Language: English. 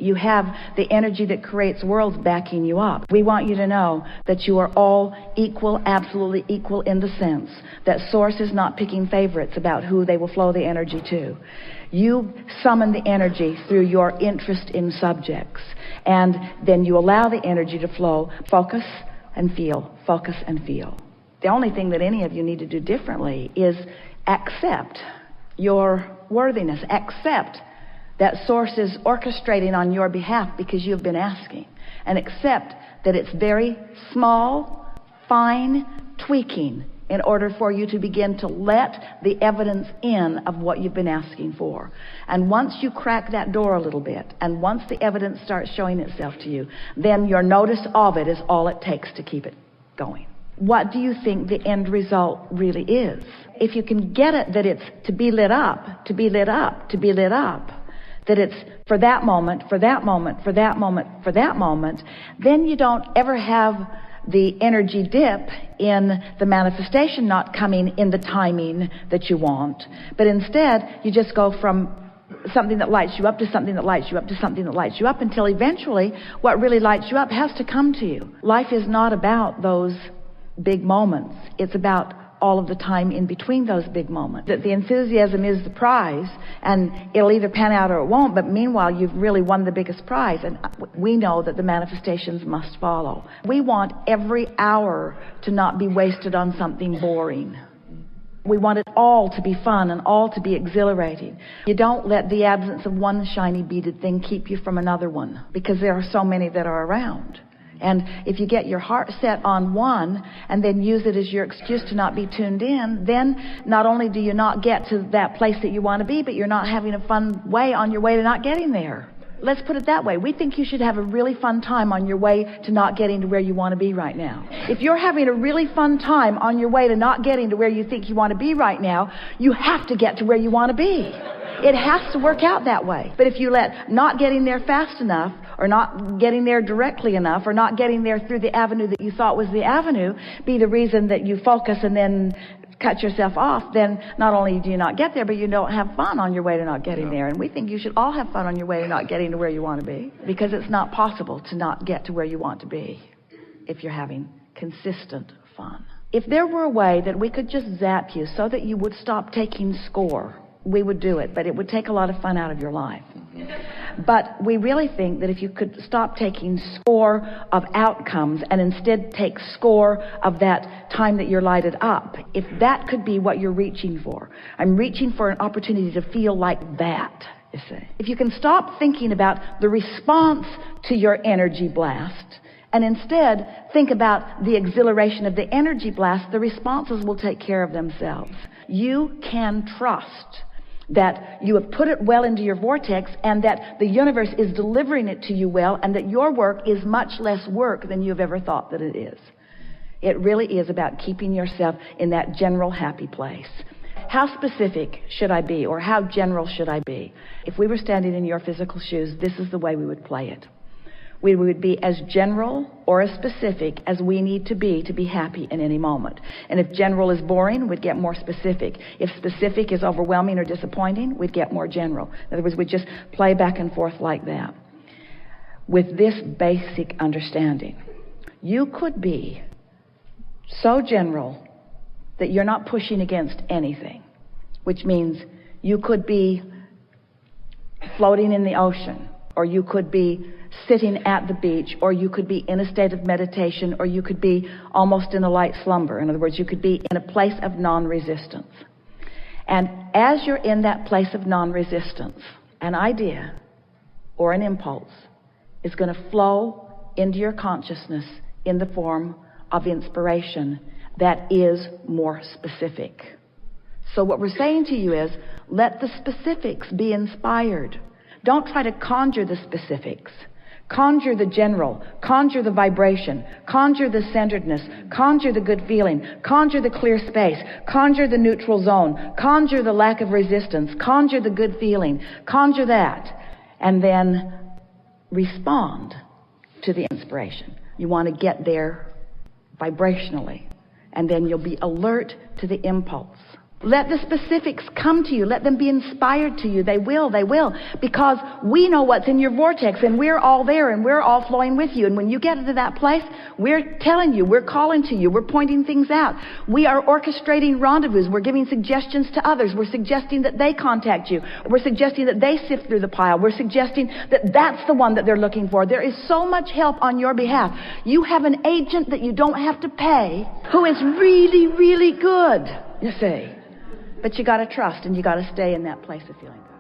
You have the energy that creates worlds backing you up. We want you to know that you are all equal, absolutely equal, in the sense that Source is not picking favorites about who they will flow the energy to. You summon the energy through your interest in subjects, and then you allow the energy to flow. Focus and feel, focus and feel. The only thing that any of you need to do differently is accept your worthiness. Accept that Source is orchestrating on your behalf because you've been asking. And accept that it's very small, fine tweaking in order for you to begin to let the evidence in of what you've been asking for. And once you crack that door a little bit, and once the evidence starts showing itself to you, then your notice of it is all it takes to keep it going. What do you think the end result really is? If you can get it that it's to be lit up, to be lit up, to be lit up, that it's for that moment, for that moment, for that moment, for that moment, then you don't ever have the energy dip in the manifestation not coming in the timing that you want. But instead, you just go from something that lights you up to something that lights you up to something that lights you up, until eventually what really lights you up has to come to you. Life is not about those big moments. It's about all of the time in between those big moments. That the enthusiasm is the prize, and it'll either pan out or it won't, but meanwhile you've really won the biggest prize, and we know that the manifestations must follow. We want every hour to not be wasted on something boring. We want it all to be fun and all to be exhilarating. You don't let the absence of one shiny beaded thing keep you from another one, because there are so many that are around. And if you get your heart set on one and then use it as your excuse to not be tuned in, then not only do you not get to that place that you want to be, but you're not having a fun way on your way to not getting there. Let's put it that way. We think you should have a really fun time on your way to not getting to where you want to be right now. If you're having a really fun time on your way to not getting to where you think you want to be right now, you have to get to where you want to be. It has to work out that way. But if you let not getting there fast enough, or not getting there directly enough, or not getting there through the avenue that you thought was the avenue, be the reason that you focus and then cut yourself off, then not only do you not get there, but you don't have fun on your way to not getting there. And we think you should all have fun on your way to not getting to where you want to be, because it's not possible to not get to where you want to be if you're having consistent fun. If there were a way that we could just zap you so that you would stop taking score, we would do it, but it would take a lot of fun out of your life. But we really think that if you could stop taking score of outcomes and instead take score of that time that you're lighted up, if that could be what you're reaching for. I'm reaching for an opportunity to feel like that, you see. If you can stop thinking about the response to your energy blast and instead think about the exhilaration of the energy blast, the responses will take care of themselves. You can trust that you have put it well into your vortex, and that the universe is delivering it to you well, and that your work is much less work than you've ever thought that it is. It really is about keeping yourself in that general happy place. How specific should I be, or how general should I be? If we were standing in your physical shoes, this is the way we would play it. We would be as general or as specific as we need to be happy in any moment. And if general is boring, we'd get more specific. If specific is overwhelming or disappointing, we'd get more general. In other words, we'd just play back and forth like that. With this basic understanding, you could be so general that you're not pushing against anything, which means you could be floating in the ocean, or you could be sitting at the beach, or you could be in a state of meditation, or you could be almost in a light slumber. In other words, you could be in a place of non-resistance. And as you're in that place of non-resistance, an idea or an impulse is going to flow into your consciousness in the form of inspiration that is more specific. So what we're saying to you is, let the specifics be inspired. Don't try to conjure the specifics. Conjure the general, conjure the vibration, conjure the centeredness, conjure the good feeling, conjure the clear space, conjure the neutral zone, conjure the lack of resistance, conjure the good feeling, conjure that, and then respond to the inspiration. You want to get there vibrationally, and then you'll be alert to the impulse. Let the specifics come to you. Let them be inspired to you. They will. Because we know what's in your vortex, and we're all there, and we're all flowing with you. And when you get into that place, we're telling you, we're calling to you, we're pointing things out. We are orchestrating rendezvous. We're giving suggestions to others. We're suggesting that they contact you. We're suggesting that they sift through the pile. We're suggesting that that's the one that they're looking for. There is so much help on your behalf. You have an agent that you don't have to pay who is really, really good, you see. But you got to trust, and you got to stay in that place of feeling good.